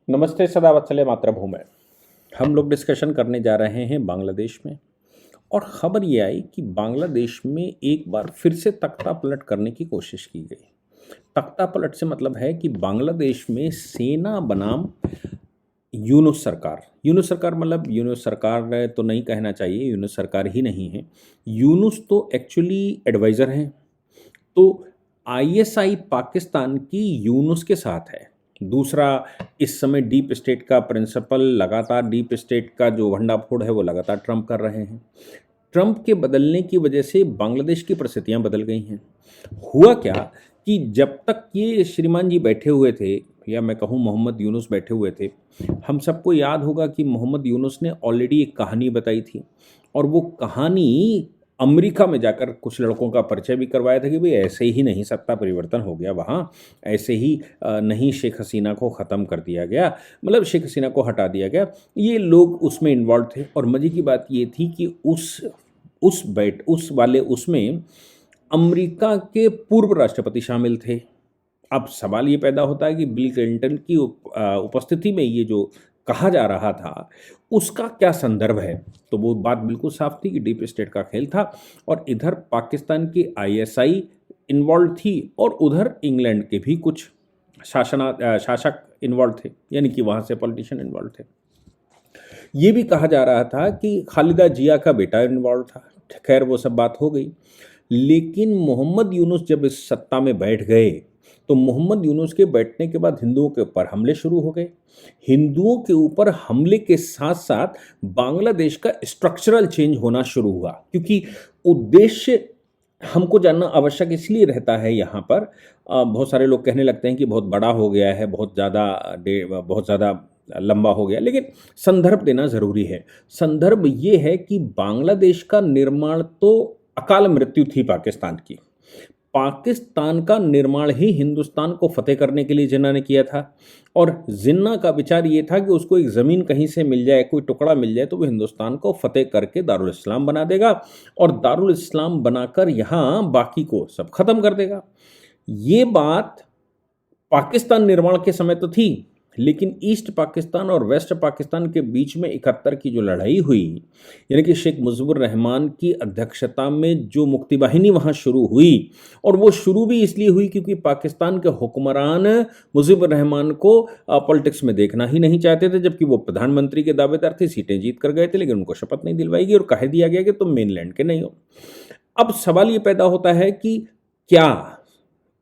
नमस्ते सदा वत्सले मातृभूमि। हम लोग डिस्कशन करने जा रहे हैं बांग्लादेश में। और खबर ये आई कि बांग्लादेश में एक बार फिर से तख्ता पलट करने की कोशिश की गई। तख्ता पलट से मतलब है कि बांग्लादेश में सेना बनाम यूनुस सरकार मतलब यूनुस सरकार तो नहीं कहना चाहिए, यूनुस सरकार ही नहीं है। यूनुस तो एक्चुअली एडवाइज़र हैं। तो आईएसआई पाकिस्तान की यूनुस के साथ है। दूसरा, इस समय डीप स्टेट का प्रिंसिपल लगातार, डीप स्टेट का जो भंडाफोड़ है वो लगातार ट्रंप कर रहे हैं। ट्रंप के बदलने की वजह से बांग्लादेश की परिस्थितियां बदल गई हैं। हुआ क्या कि जब तक ये श्रीमान जी बैठे हुए थे, या मैं कहूँ मोहम्मद यूनुस बैठे हुए थे, हम सबको याद होगा कि मोहम्मद यूनुस ने ऑलरेडी एक कहानी बताई थी। और वो कहानी अमेरिका में जाकर कुछ लड़कों का परिचय भी करवाया था कि भाई ऐसे ही नहीं सत्ता परिवर्तन हो गया वहाँ, ऐसे ही नहीं शेख हसीना को ख़त्म कर दिया गया, मतलब शेख हसीना को हटा दिया गया। ये लोग उसमें इन्वॉल्व थे। और मज़े की बात ये थी कि उसमें अमेरिका के पूर्व राष्ट्रपति शामिल थे। अब सवाल ये पैदा होता है कि बिल क्लिंटन की उपस्थिति में ये जो कहा जा रहा था उसका क्या संदर्भ है। तो वो बात बिल्कुल साफ थी कि डीप स्टेट का खेल था। और इधर पाकिस्तान की आईएसआई इन्वॉल्व थी और उधर इंग्लैंड के भी कुछ शासक इन्वॉल्व थे, यानी कि वहाँ से पॉलिटिशियन इन्वॉल्व थे। ये भी कहा जा रहा था कि खालिदा जिया का बेटा इन्वॉल्व था। खैर वो सब बात हो गई। लेकिन मोहम्मद यूनुस जब इस सत्ता में बैठ गए तो मोहम्मद यूनुस के बैठने के बाद हिंदुओं के ऊपर हमले शुरू हो गए। हिंदुओं के ऊपर हमले के साथ साथ बांग्लादेश का स्ट्रक्चरल चेंज होना शुरू हुआ, क्योंकि उद्देश्य हमको जानना आवश्यक इसलिए रहता है। यहाँ पर बहुत सारे लोग कहने लगते हैं कि बहुत बड़ा हो गया है, बहुत ज़्यादा लंबा हो गया, लेकिन संदर्भ देना ज़रूरी है। संदर्भ ये है कि बांग्लादेश का निर्माण तो अकाल मृत्यु थी पाकिस्तान की। पाकिस्तान का निर्माण ही हिंदुस्तान को फतेह करने के लिए जिन्ना ने किया था। और जिन्ना का विचार ये था कि उसको एक ज़मीन कहीं से मिल जाए, कोई टुकड़ा मिल जाए, तो वो हिंदुस्तान को फतेह करके दारुल इस्लाम बना देगा और दारुल इस्लाम बनाकर यहाँ बाकी को सब खत्म कर देगा। ये बात पाकिस्तान निर्माण के समय तो थी, लेकिन ईस्ट पाकिस्तान और वेस्ट पाकिस्तान के बीच में 71 की जो लड़ाई हुई, यानी कि शेख मुजीबुर रहमान की अध्यक्षता में जो मुक्ति वाहिनी वहाँ शुरू हुई, और वो शुरू भी इसलिए हुई क्योंकि पाकिस्तान के हुक्मरान मुजीबुर रहमान को पॉलिटिक्स में देखना ही नहीं चाहते थे, जबकि वो प्रधानमंत्री के दावेदार थे, सीटें जीत कर गए थे, लेकिन उनको शपथ नहीं दिलवाई गई और कह दिया गया कि तुम मेनलैंड के नहीं हो। अब सवाल ये पैदा होता है कि क्या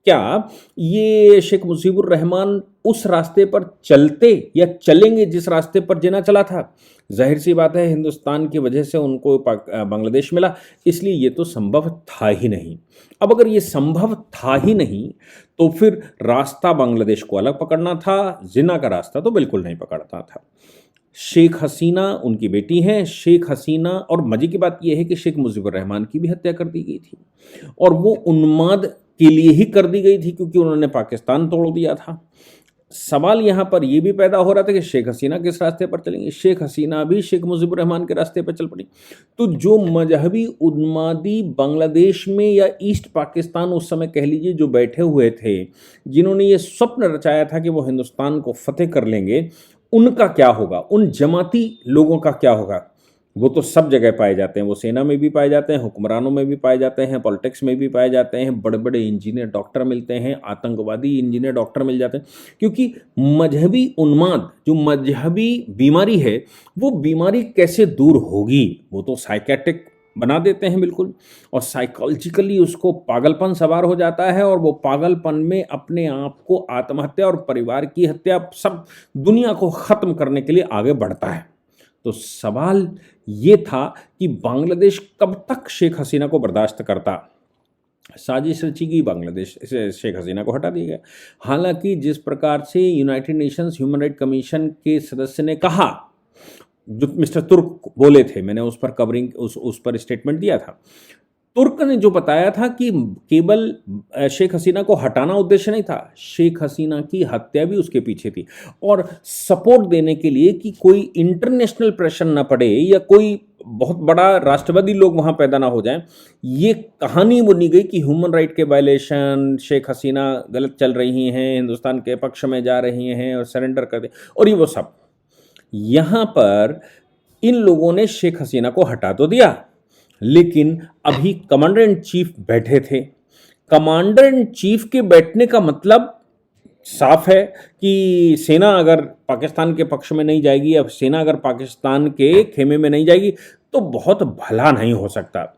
क्या ये शेख मुजीबुर रहमान उस रास्ते पर चलते या चलेंगे जिस रास्ते पर जिन्ना चला था? जाहिर सी बात है, हिंदुस्तान की वजह से उनको बांग्लादेश मिला, इसलिए ये तो संभव था ही नहीं। अब अगर ये संभव था ही नहीं तो फिर रास्ता बांग्लादेश को अलग पकड़ना था, जिन्ना का रास्ता तो बिल्कुल नहीं पकड़ना था। शेख हसीना उनकी बेटी हैं, शेख हसीना, और मजे की बात यह है कि शेख मुजीबुर रहमान की भी हत्या कर दी गई थी, और वो उन्माद के लिए ही कर दी गई थी क्योंकि उन्होंने पाकिस्तान तोड़ दिया था। सवाल यहाँ पर यह भी पैदा हो रहा था कि शेख हसीना किस रास्ते पर चलेंगी? शेख हसीना भी शेख मुजीबुर रहमान के रास्ते पर चल पड़ी। तो जो मजहबी उन्मादी बांग्लादेश में या ईस्ट पाकिस्तान उस समय कह लीजिए जो बैठे हुए थे, जिन्होंने ये स्वप्न रचाया था कि वो हिंदुस्तान को फतेह कर लेंगे, उनका क्या होगा? उन जमाती लोगों का क्या होगा? वो तो सब जगह पाए जाते हैं, वो सेना में भी पाए जाते हैं, हुक्मरानों में भी पाए जाते हैं, पॉलिटिक्स में भी पाए जाते हैं, बड़े बड़े इंजीनियर डॉक्टर मिलते हैं, आतंकवादी इंजीनियर डॉक्टर मिल जाते हैं। क्योंकि मजहबी उन्माद जो मजहबी बीमारी है, वो बीमारी कैसे दूर होगी? वो तो साइकेट्रिक बना देते हैं बिल्कुल, और साइकोलॉजिकली उसको पागलपन सवार हो जाता है, और वो पागलपन में अपने आप को आत्महत्या और परिवार की हत्या, सब दुनिया को ख़त्म करने के लिए आगे बढ़ता है। तो सवाल ये था कि बांग्लादेश कब तक शेख हसीना को बर्दाश्त करता? साजिश रची गई, बांग्लादेश से शेख हसीना को हटा दिया गया। हालांकि जिस प्रकार से United Nations human right commission के सदस्य ने कहा, जो मिस्टर तुर्क बोले थे, मैंने उस पर कवरिंग उस पर स्टेटमेंट दिया था तुर्क ने जो बताया था कि केवल शेख हसीना को हटाना उद्देश्य नहीं था, शेख हसीना की हत्या भी उसके पीछे थी। और सपोर्ट देने के लिए कि कोई इंटरनेशनल प्रेशर ना पड़े या कोई बहुत बड़ा राष्ट्रवादी लोग वहां पैदा ना हो जाएं, ये कहानी बुनी गई कि ह्यूमन राइट के वायलेशन, शेख हसीना गलत चल रही हैं, हिंदुस्तान के पक्ष में जा रही हैं और सरेंडर कर दे, और ये वो सब। यहां पर इन लोगों ने शेख हसीना को हटा तो दिया, लेकिन अभी कमांडर इन चीफ बैठे थे। कमांडर इन चीफ के बैठने का मतलब साफ है कि सेना अगर पाकिस्तान के पक्ष में नहीं जाएगी या सेना अगर पाकिस्तान के खेमे में नहीं जाएगी तो बहुत भला नहीं हो सकता।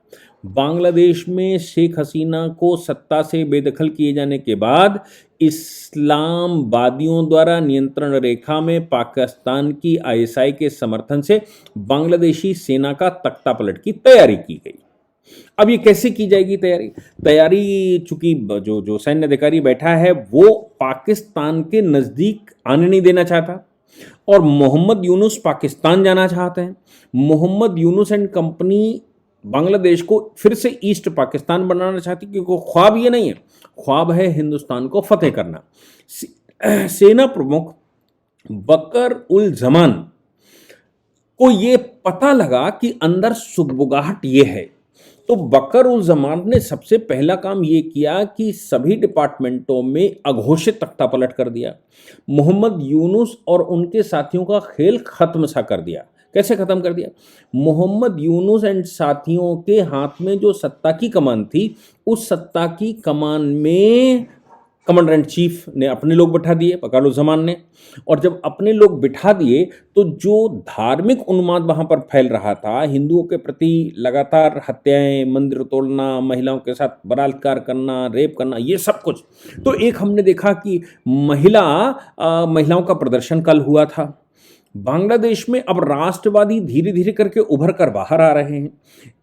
बांग्लादेश में शेख हसीना को सत्ता से बेदखल किए जाने के बाद इस्लामवादियों द्वारा नियंत्रण रेखा में पाकिस्तान की आईएसआई के समर्थन से बांग्लादेशी सेना का तख्तापलट की तैयारी की गई। अब ये कैसे की जाएगी तैयारी चूंकि जो सैन्य अधिकारी बैठा है वो पाकिस्तान के नजदीक आने नहीं देना चाहता और मोहम्मद यूनुस पाकिस्तान जाना चाहते हैं। मोहम्मद यूनुस एंड कंपनी बांग्लादेश को फिर से ईस्ट पाकिस्तान बनाना चाहती, क्योंकि ख्वाब ये नहीं है, ख्वाब है हिंदुस्तान को फतेह करना। सेना प्रमुख बकर उल जमान को ये पता लगा कि अंदर सुगबुगाहट ये है, तो बकर उल जमान ने सबसे पहला काम ये किया कि सभी डिपार्टमेंटों में अघोषित तख्तापलट कर दिया। मोहम्मद यूनुस और उनके साथियों का खेल खत्म सा कर दिया। कैसे खत्म कर दिया? मोहम्मद यूनुस एंड साथियों के हाथ में जो सत्ता की कमान थी, उस सत्ता की कमान में कमांडर इन चीफ ने अपने लोग बिठा दिए, बकर उल जमान ने। और जब अपने लोग बिठा दिए तो जो धार्मिक उन्माद वहां पर फैल रहा था, हिंदुओं के प्रति लगातार हत्याएं, मंदिर तोड़ना, महिलाओं के साथ बलात्कार करना, रेप करना, ये सब कुछ, तो एक हमने देखा कि महिलाओं का प्रदर्शन कल हुआ था। बांग्लादेश में अब राष्ट्रवादी धीरे धीरे करके उभर कर बाहर आ रहे हैं।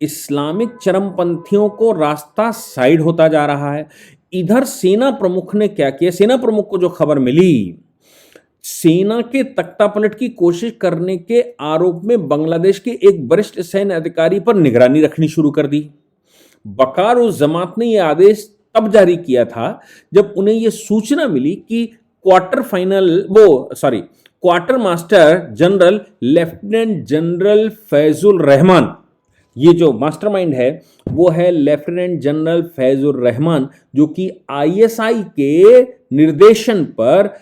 इस्लामिक चरमपंथियों को रास्ता साइड होता जा रहा है। इधर सेना प्रमुख ने क्या किया? सेना प्रमुख को जो खबर मिली, सेना के तख्तापलट की कोशिश करने के आरोप में बांग्लादेश के एक वरिष्ठ सैन्य अधिकारी पर निगरानी रखनी शुरू कर दी। बकार उस जमात ने यह आदेश तब जारी किया था जब उन्हें यह सूचना मिली कि quarter master general lieutenant general Faizul Rahman, ये जो मास्टरमाइंड है वो है लेफ्टिनेंट जनरल फैजुल रहमान, जो कि आईएसआई के निर्देशन पर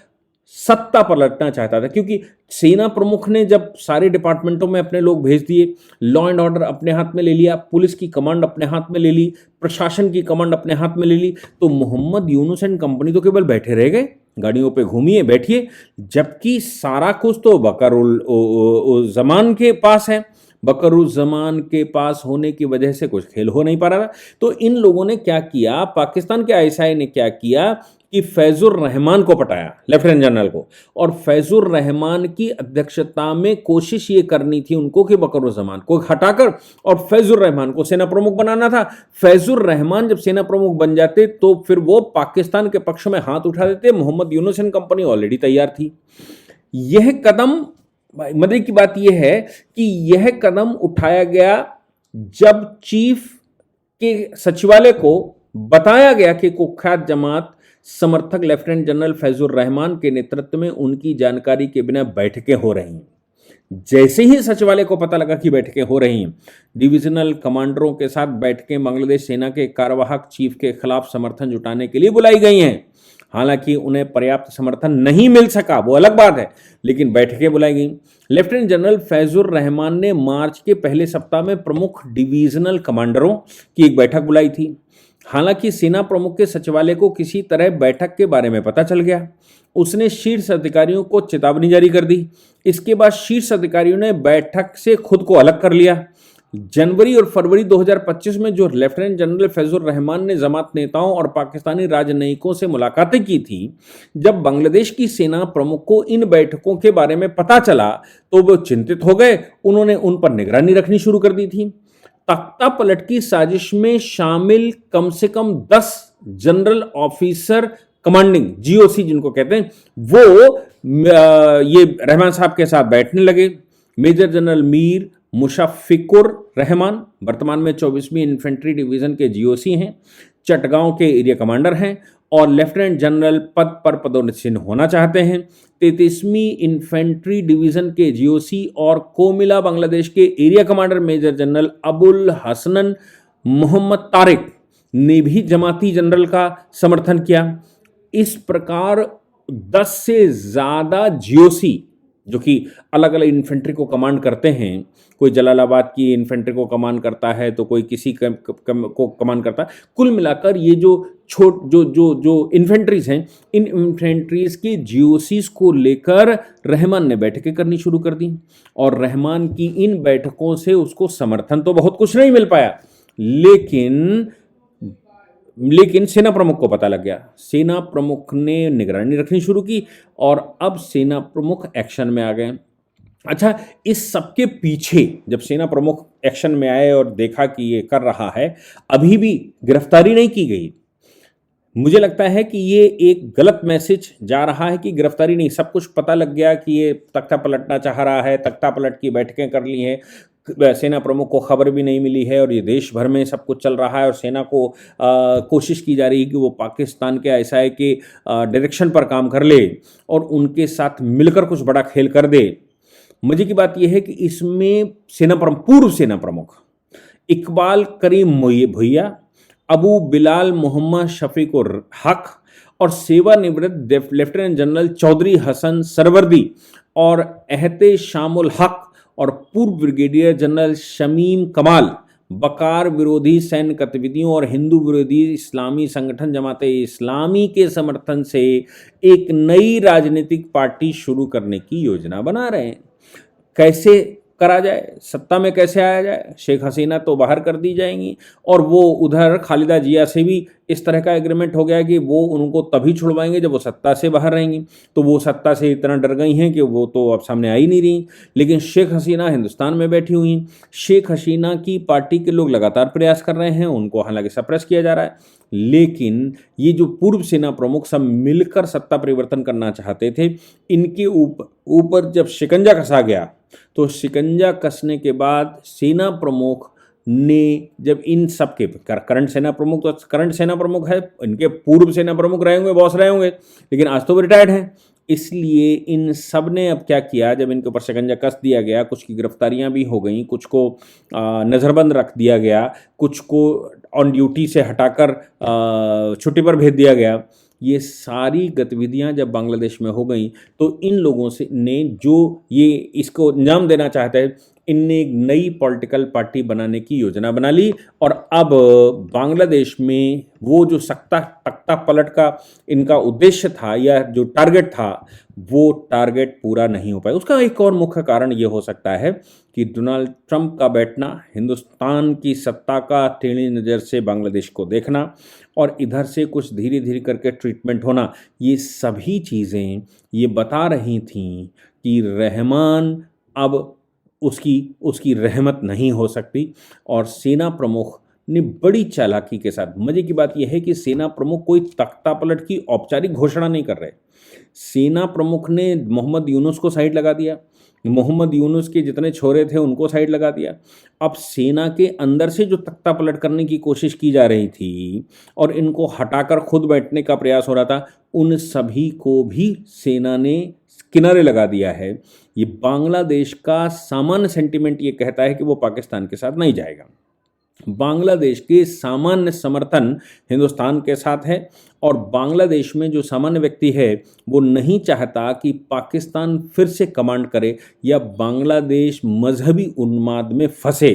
सत्ता पलटना चाहता था। क्योंकि सेना प्रमुख ने जब सारे डिपार्टमेंटों में अपने लोग भेज दिए, लॉ एंड ऑर्डर अपने हाथ में ले लिया, पुलिस की कमांड अपने हाथ में ले ली, प्रशासन की कमांड अपने हाथ में ले ली, तो मोहम्मद यूनुस एंड कंपनी तो केवल बैठे रह गए, गाड़ियों पे घूमिए बैठिए, जबकि सारा कुछ तो बकर उल जमान के पास है। बकर उल जमान के पास होने की वजह से कुछ खेल हो नहीं पा रहा। तो इन लोगों ने क्या किया, पाकिस्तान के आईएसआई ने क्या किया कि फैजुर रहमान को पटाया, लेफ्टिनेंट जनरल को, और फैजुर रहमान की अध्यक्षता में कोशिश ये करनी थी उनको कि बकर उल जमान को हटाकर और फैजुर रहमान को सेना प्रमुख बनाना था। फैजुर रहमान जब सेना प्रमुख बन जाते तो फिर वो पाकिस्तान के पक्ष में हाथ उठा देते। Mohammad Yunus and company already तैयार थी। यह कदम, मजे की बात यह है कि यह कदम उठाया गया जब चीफ के सचिवालय को बताया गया कि कुख्यात जमात समर्थक लेफ्टिनेंट जनरल फैजुर रहमान के नेतृत्व में उनकी जानकारी के बिना बैठकें हो रही हैं। जैसे ही सचिवालय को पता लगा कि बैठकें हो रही हैं, डिविजनल कमांडरों के साथ बैठकें बांग्लादेश सेना के कार्यवाहक चीफ के खिलाफ समर्थन जुटाने के लिए बुलाई गई हैं। हालांकि उन्हें पर्याप्त समर्थन नहीं मिल सका, वो अलग बात है, लेकिन बैठकें बुलाई गई। लेफ्टिनेंट जनरल फैजुर रहमान ने मार्च के पहले सप्ताह में प्रमुख डिवीजनल कमांडरों की एक बैठक बुलाई थी। हालांकि सेना प्रमुख के सचिवालय को किसी तरह बैठक के बारे में पता चल गया। उसने शीर्ष अधिकारियों को चेतावनी जारी कर दी। इसके बाद शीर्ष अधिकारियों ने बैठक से खुद को अलग कर लिया। जनवरी और फरवरी 2025 में जो लेफ्टिनेंट जनरल फैजुर रहमान ने जमात नेताओं और पाकिस्तानी राजनयिकों से मुलाकातें की थी, जब बांग्लादेश की सेना प्रमुख को इन बैठकों के बारे में पता चला तो वो चिंतित हो गए। उन्होंने उन पर निगरानी रखनी शुरू कर दी थी। तख्ता पलट की साजिश में शामिल कम से कम 10 जनरल ऑफिसर कमांडिंग, जीओसी जिनको कहते हैं, वो ये रहमान साहब के साथ बैठने लगे। मेजर जनरल मीर, मुशफ़िकुर रहमान वर्तमान में 24वीं इन्फेंट्री डिवीज़न के जीओसी हैं, चटगांव के एरिया कमांडर हैं और लेफ्टिनेंट जनरल पद पर पदोन्नति होना चाहते हैं। 33वीं इन्फेंट्री डिवीज़न के जीओसी और कोमिला बांग्लादेश के area commander major general Abul Hasnat Mohammad Tariq ने भी जमाती जनरल का समर्थन किया। इस प्रकार 10 से ज़्यादा जीओसी जो कि अलग अलग इन्फेंट्री को कमांड करते हैं, कोई जलालाबाद की इन्फेंट्री को कमांड करता है तो कोई किसी को कमांड करता है। कुल मिलाकर ये जो जो इन्फेंट्रीज हैं, इन इन्फेंट्रीज के जीओसीज को लेकर रहमान ने बैठकें करनी शुरू कर दी और रहमान की इन बैठकों से उसको समर्थन तो बहुत कुछ नहीं मिल पाया, लेकिन सेना प्रमुख को पता लग गया। सेना प्रमुख ने निगरानी रखनी शुरू की और अब सेना प्रमुख एक्शन में आ गए। अच्छा, इस सबके पीछे जब सेना प्रमुख एक्शन में आए और देखा कि ये कर रहा है, अभी भी गिरफ्तारी नहीं की गई। मुझे लगता है कि ये एक गलत मैसेज जा रहा है कि गिरफ्तारी नहीं, सब कुछ पता लग गया कि ये तख्ता पलटना चाह रहा है, तख्ता पलट की बैठकें कर ली हैं, सेना प्रमुख को खबर भी नहीं मिली है और ये देश भर में सब कुछ चल रहा है और सेना को कोशिश की जा रही है कि वो पाकिस्तान के आईएसआई के डायरेक्शन पर काम कर ले और उनके साथ मिलकर कुछ बड़ा खेल कर दे। मजे की बात यह है कि इसमें पूर्व सेना प्रमुख इकबाल करीम भुइया, अबू बिलाल मोहम्मद शफीकुर हक और सेवानिवृत्त लेफ्टिनेंट जनरल चौधरी हसन सरवर्दी और एहते शामुल हक और पूर्व ब्रिगेडियर जनरल शमीम कमाल बकार विरोधी सैन्य गतिविधियों और हिंदू विरोधी इस्लामी संगठन जमाते इस्लामी के समर्थन से एक नई राजनीतिक पार्टी शुरू करने की योजना बना रहे हैं। कैसे करा जाए, सत्ता में कैसे आया जाए? शेख हसीना तो बाहर कर दी जाएंगी और वो उधर खालिदा जिया से भी इस तरह का एग्रीमेंट हो गया कि वो उनको तभी छुड़वाएंगे जब वो सत्ता से बाहर रहेंगी। तो वो सत्ता से इतना डर गई हैं कि वो तो अब सामने आ ही नहीं रही। लेकिन शेख हसीना हिंदुस्तान में बैठी हुई हैं। शेख हसीना की पार्टी के लोग लगातार प्रयास कर रहे हैं, उनको हालांकि सप्रेस किया जा रहा है, लेकिन ये जो पूर्व सेना प्रमुख सब मिलकर सत्ता परिवर्तन करना चाहते थे, इनके ऊपर जब शिकंजा कसा गया तो शिकंजा कसने के बाद सेना प्रमुख ने जब इन सब के करंट सेना प्रमुख है, इनके पूर्व सेना प्रमुख रहे होंगे, बॉस रहे होंगे, लेकिन आज तो वो रिटायर्ड हैं। इसलिए इन सब ने अब क्या किया, जब इनके ऊपर शिकंजा कस दिया गया, कुछ की गिरफ्तारियां भी हो गई, कुछ को नज़रबंद रख दिया गया, कुछ को ऑन ड्यूटी से हटाकर छुट्टी पर भेज दिया गया, ये सारी गतिविधियां जब बांग्लादेश में हो गई तो इन लोगों से ने जो ये इसको अंजाम देना चाहते हैं, इनने एक नई पॉलिटिकल पार्टी बनाने की योजना बना ली और अब बांग्लादेश में वो जो तख्ता पलट का इनका उद्देश्य था या जो टारगेट था, वो टारगेट पूरा नहीं हो पाया। उसका एक और मुख्य कारण ये हो सकता है कि डोनाल्ड ट्रंप का बैठना, हिंदुस्तान की सत्ता का टेढ़ी नज़र से बांग्लादेश को देखना और इधर से कुछ धीरे धीरे करके ट्रीटमेंट होना, ये सभी चीज़ें ये बता रही थीं कि रहमान अब उसकी रहमत नहीं हो सकती। और सेना प्रमुख ने बड़ी चालाकी के साथ, मजे की बात यह है कि सेना प्रमुख कोई तख्ता पलट की औपचारिक घोषणा नहीं कर रहे। सेना प्रमुख ने मोहम्मद यूनुस को साइड लगा दिया, मोहम्मद यूनुस के जितने छोरे थे उनको साइड लगा दिया। अब सेना के अंदर से जो तख्ता पलट करने की कोशिश की जा रही थी और इनको हटाकर खुद बैठने का प्रयास हो रहा था, उन सभी को भी सेना ने किनारे लगा दिया है। ये बांग्लादेश का सामान्य सेंटिमेंट ये कहता है कि वो पाकिस्तान के साथ नहीं जाएगा। बांग्लादेश के सामान्य समर्थन हिंदुस्तान के साथ है और बांग्लादेश में जो सामान्य व्यक्ति है वो नहीं चाहता कि पाकिस्तान फिर से कमांड करे या बांग्लादेश मजहबी उन्माद में फंसे।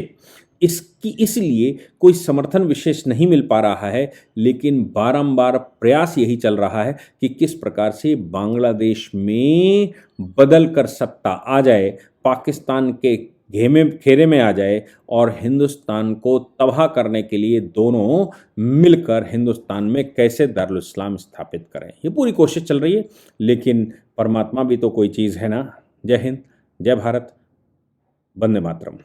इसलिए कोई समर्थन विशेष नहीं मिल पा रहा है, लेकिन बारंबार प्रयास यही चल रहा है कि किस प्रकार से बांग्लादेश में बदल कर सत्ता आ जाए, पाकिस्तान के घेरे में आ जाए और हिंदुस्तान को तबाह करने के लिए दोनों मिलकर हिंदुस्तान में कैसे दारुल इस्लाम स्थापित करें। ये पूरी कोशिश चल रही है, लेकिन परमात्मा भी तो कोई चीज़ है ना। जय हिंद, जय भारत, वंदे मातरम।